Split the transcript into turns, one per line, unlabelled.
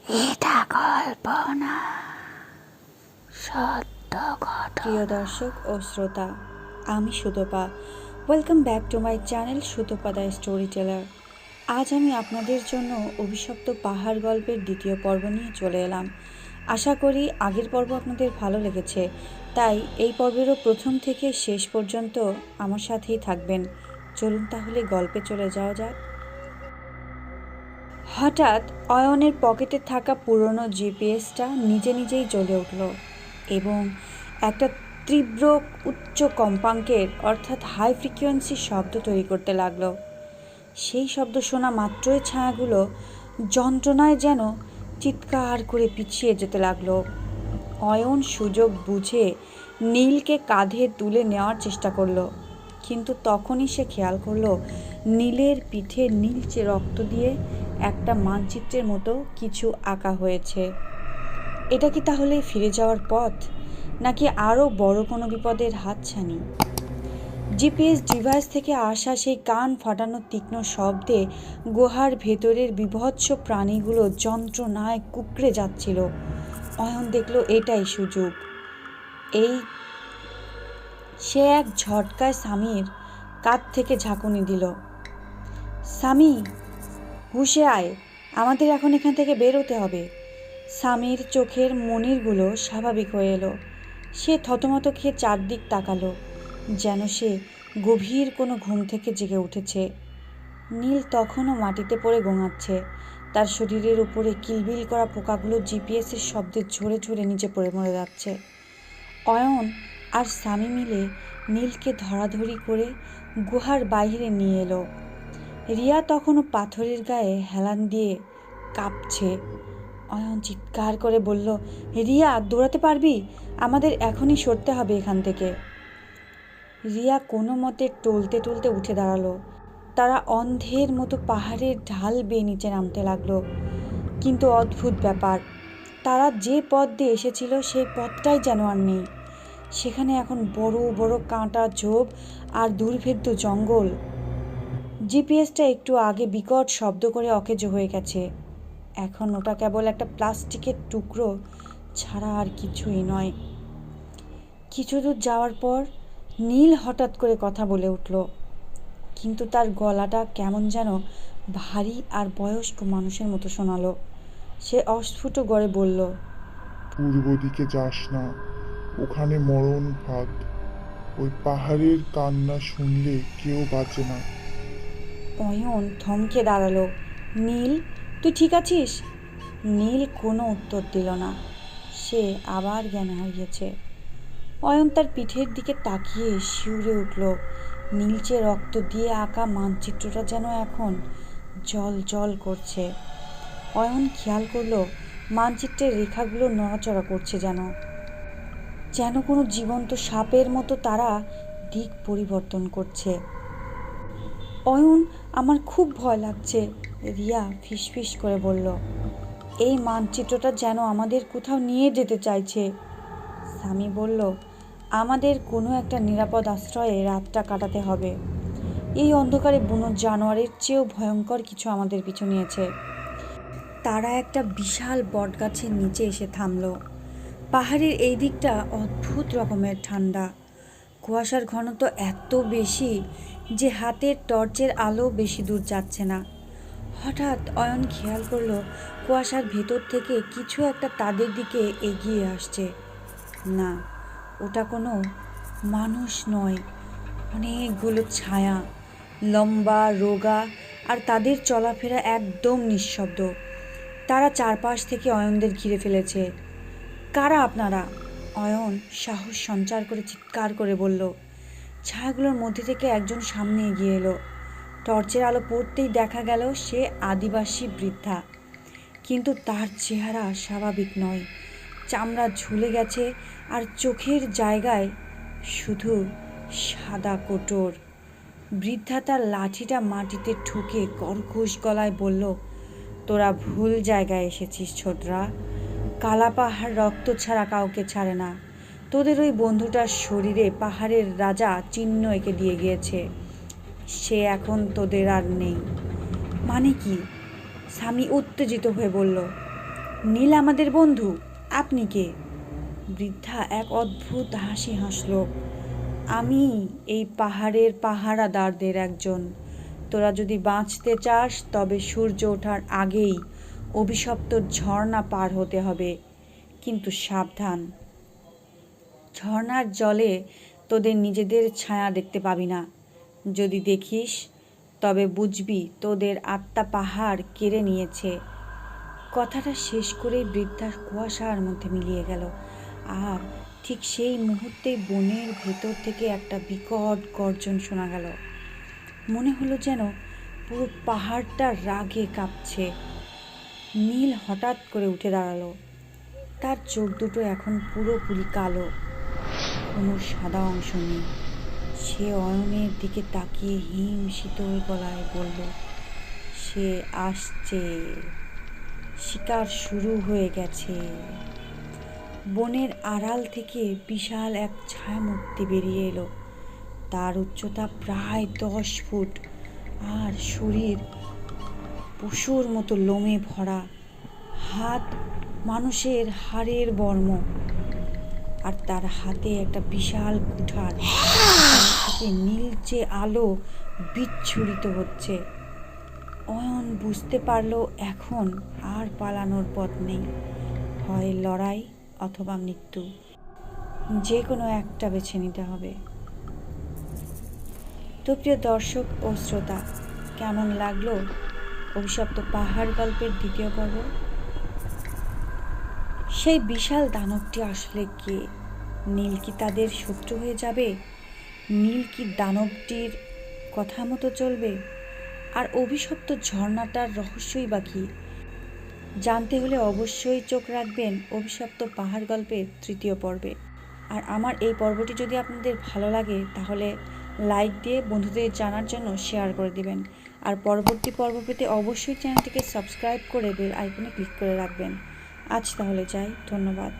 এটা গল্প না, সত্য ঘটনা।
প্রিয় দর্শক ও শ্রোতা, আমি Sutapa. Welcome back to my channel Sutapa the storyteller. আজ আমি আপনাদের জন্য অভিশপ্ত পাহাড় গল্পের দ্বিতীয় পর্ব নিয়ে চলে এলাম। আশা করি আগের পর্ব আপনাদের ভালো লেগেছে, তাই এই পর্বেরও প্রথম থেকে শেষ পর্যন্ত আমার সাথেই থাকবেন। চলুন তাহলে গল্পে চলে যাওয়া যাক। হঠাৎ অয়নের পকেটে থাকা পুরনো জিপিএসটা নিজে নিজেই জ্বলে উঠল এবং একটা তীব্র উচ্চ কম্পাঙ্কের অর্থাৎ হাই ফ্রিকোয়েন্সি শব্দ তৈরি করতে লাগলো। সেই শব্দ শোনা মাত্রই ছায়াগুলো যন্ত্রণায় যেন চিৎকার করে পিছিয়ে যেতে লাগলো। অয়ন সুযোগ বুঝে নীলকে কাঁধে তুলে নেওয়ার চেষ্টা করলো, কিন্তু তখনই সে খেয়াল করলো নীলের পিঠে নীলচে রক্ত দিয়ে একটা মানচিত্রের মতো কিছু আঁকা হয়েছে। এটা কি তাহলে ফিরে যাওয়ার পথ, নাকি আরও বড় কোনো বিপদের হাতছানি? জিপিএস ডিভাইস থেকে আসা সেই কান ফাটানো তীক্ষ্ণ শব্দে গুহার ভেতরের বীভৎস প্রাণীগুলো যন্ত্রণায় কুঁকড়ে যাচ্ছিল। অয়ন দেখল এটাই সুযোগ। সে এক ঝটকায় স্বামীর কাঁধ থেকে ঝাঁকুনি দিল। স্বামী, হুঁশে আয়, আমাদের এখন এখান থেকে বের হতে হবে। স্বামীর চোখের মণিরগুলো স্বাভাবিক হয়ে এলো। সে থতমত খেয়ে চারদিক তাকালো, যেন সে গভীর কোনো ঘুম থেকে জেগে উঠেছে। নীল তখনও মাটিতে পড়ে গোঙাচ্ছে। তার শরীরের উপরে কিলবিল করা পোকাগুলো জিপিএসের শব্দে ঝরে ঝরে নিচে পড়ে মরে যাচ্ছে। অয়ন আর স্বামী মিলে নীলকে ধরাধরি করে গুহার বাইরে নিয়ে এলো। রিয়া তখনও পাথরের গায়ে হেলান দিয়ে কাঁপছে। অয়ন চিৎকার করে বলল, রিয়া, দৌড়াতে পারবি? আমাদের এখনই সরতে হবে এখান থেকে। রিয়া কোনো মতে টলতে টলতে উঠে দাঁড়ালো। তারা অন্ধের মতো পাহাড়ের ঢাল বেয়ে নিচে নামতে লাগলো। কিন্তু অদ্ভুত ব্যাপার, তারা যে পথ দিয়ে এসেছিল সেই পথটাই যেন আর নেই। সেখানে এখন বড় বড় কাঁটা ঝোপ আর দুর্ভেদ্য জঙ্গল। জিপিএসটা একটু আগে বিকট শব্দ করে অকেজো হয়ে গেছে। এখন ওটা কেবল একটা প্লাস্টিকের টুকরো ছাড়া আর কিছুই নয়। কিছু দূর যাওয়ার পর নীল হঠাৎ করে কথা বলে উঠল, কিন্তু তার গলাটা কেমন যেন ভারী আর বয়স্ক মানুষের মতো শোনালো। সে অস্ফুট গড়ে বলল,
পূর্ব দিকে যাস না, ওখানে মরণ ফাঁদ। ওই পাহাড়ের কান্না শুনলে কেউ বাঁচে না।
অয়ন থমকে দাঁড়ালো। নীল, তুই ঠিক আছিস? নীল কোনো উত্তর দিল না। সে আবার জ্ঞান হারিয়েছে। অয়ন তার পিঠের দিকে তাকিয়ে শিউরে উঠল। নীলচে রক্ত দিয়ে আঁকা মানচিত্রটা যেন এখন জল জল করছে। অয়ন খেয়াল করলো মানচিত্রের রেখাগুলো নড়াচড়া করছে, যেন যেন কোনো জীবন্ত সাপের মতো তারা দিক পরিবর্তন করছে। অয়ন, আমার খুব ভয় লাগছে, রিয়া ফিসফিস করে বলল। এই মানচিত্রটা যেন আমাদের কোথাও নিয়ে যেতে চাইছে। স্বামী বলল, আমাদের কোনো একটা নিরাপদ আশ্রয়ে রাতটা কাটাতে হবে। এই অন্ধকারে বুনো জানোয়ারের চেয়েও ভয়ঙ্কর কিছু আমাদের পিছু নিয়েছে। তারা একটা বিশাল বটগাছের নিচে এসে থামলো। পাহাড়ের এই দিকটা অদ্ভুত রকমের ঠান্ডা। কুয়াশার ঘনত্ব এত বেশি যে হাতের টর্চের আলো বেশি দূর যাচ্ছে না। হঠাৎ অয়ন খেয়াল করলো কুয়াশার ভেতর থেকে কিছু একটা তাদের দিকে এগিয়ে আসছে। না, ওটা কোনো মানুষ নয়, অনেকগুলো ছায়া, লম্বা, রোগা, আর তাদের চলাফেরা একদম নিঃশব্দ। তারা চারপাশ থেকে অয়নদের ঘিরে ফেলেছে। কারা আপনারা? অয়ন সাহস সঞ্চার করে চিৎকার করে বলল। ছায়াগুলোর মধ্যে থেকে একজন সামনে এগিয়ে এলো। টর্চের আলো পড়তেই দেখা গেল সে আদিবাসী বৃদ্ধা, কিন্তু তার চেহারা স্বাভাবিক নয়। চামড়া ঝুলে গেছে আর চোখের জায়গায় শুধু সাদা কোটর। বৃদ্ধা তার লাঠিটা মাটিতে ঠুকে কর্কশ গলায় বলল, তোরা ভুল জায়গায় এসেছিস ছোটরা। কালা পাহাড় রক্ত ছাড়া কাউকে ছাড়ে না। তোদের ওই বন্ধুটার শরীরে পাহাড়ের রাজা চিহ্ন এঁকে দিয়ে গিয়েছে। সে এখন তোদের আর নেই। মানে কি? স্বামী উত্তেজিত হয়ে বলল। নীল আমাদের বন্ধু, আপনি কে? বৃদ্ধা এক অদ্ভুত হাসি হাসল। আমি এই পাহাড়ের পাহারাদারদের একজন। তোরা যদি বাঁচতে চাস তবে সূর্য ওঠার আগেই অভিশপ্ত ঝর্ণা পার হতে হবে, কিন্তু সাবধান, ঝর্ণার জলে তোদের নিজেদের ছায়া দেখতে পাবি না। যদি দেখিস তবে বুঝবি তোদের আত্মা পাহাড় কেড়ে নিয়েছে। কথাটা শেষ করেই বৃদ্ধা কুয়াশার মধ্যে মিলিয়ে গেল, আর ঠিক সেই মুহূর্তেই বনের ভেতর থেকে একটা বিকট গর্জন শোনা গেল। মনে হলো যেন পুরো পাহাড়টা রাগে কাঁপছে। নীল হঠাৎ করে উঠে দাঁড়ালো। তার চোখ দুটো এখন পুরোপুরি কালো, কোনো সাদা অংশ নেই। সে অয়নের দিকে তাকিয়ে হিম শীতল গলায় বলল, সে আসছে, শিকার শুরু হয়ে গেছে। বনের আড়াল থেকে বিশাল এক ছায়ামূর্তি বেরিয়ে এলো। তার উচ্চতা প্রায় 10 ফুট, আর শরীর পশুর মতো লোমে ভরা, হাত মানুষের হাড়ের বর্ম, আর তার হাতে একটা বিশাল কুঠার থেকে নীলচে আলো বিচ্ছুরিত হচ্ছে। অয়ন বুঝতে পারলো এখন আর পালানোর পথ নেই, হয় লড়াই অথবা মৃত্যু, যে কোনো একটা বেছে নিতে হবে। তো প্রিয় দর্শক ও শ্রোতা, কেমন লাগলো অভিশপ্ত পাহাড় গল্পের দ্বিতীয় পর্ব? সেই বিশাল দানবটি আসলে কে? নীল কি তাদের শত্রু হয়ে যাবে? নীল কি দানবটির কথা মতো চলবে? আর অভিশপ্ত ঝর্ণাটার রহস্যই বা কী? জানতে হলে অবশ্যই চোখ রাখবেন অভিশপ্ত পাহাড় গল্পের তৃতীয় পর্বে। আর আমার এই পর্বটি যদি আপনাদের ভালো লাগে তাহলে লাইক দিয়ে বন্ধুদের জানার জন্য শেয়ার করে দিবেন। আর পরবর্তী পর্ব পেতে অবশ্যই চ্যানেলটিকে সাবস্ক্রাইব করে বেল আইকনে ক্লিক করে রাখবেন। আজ তাহলে যাই, ধন্যবাদ।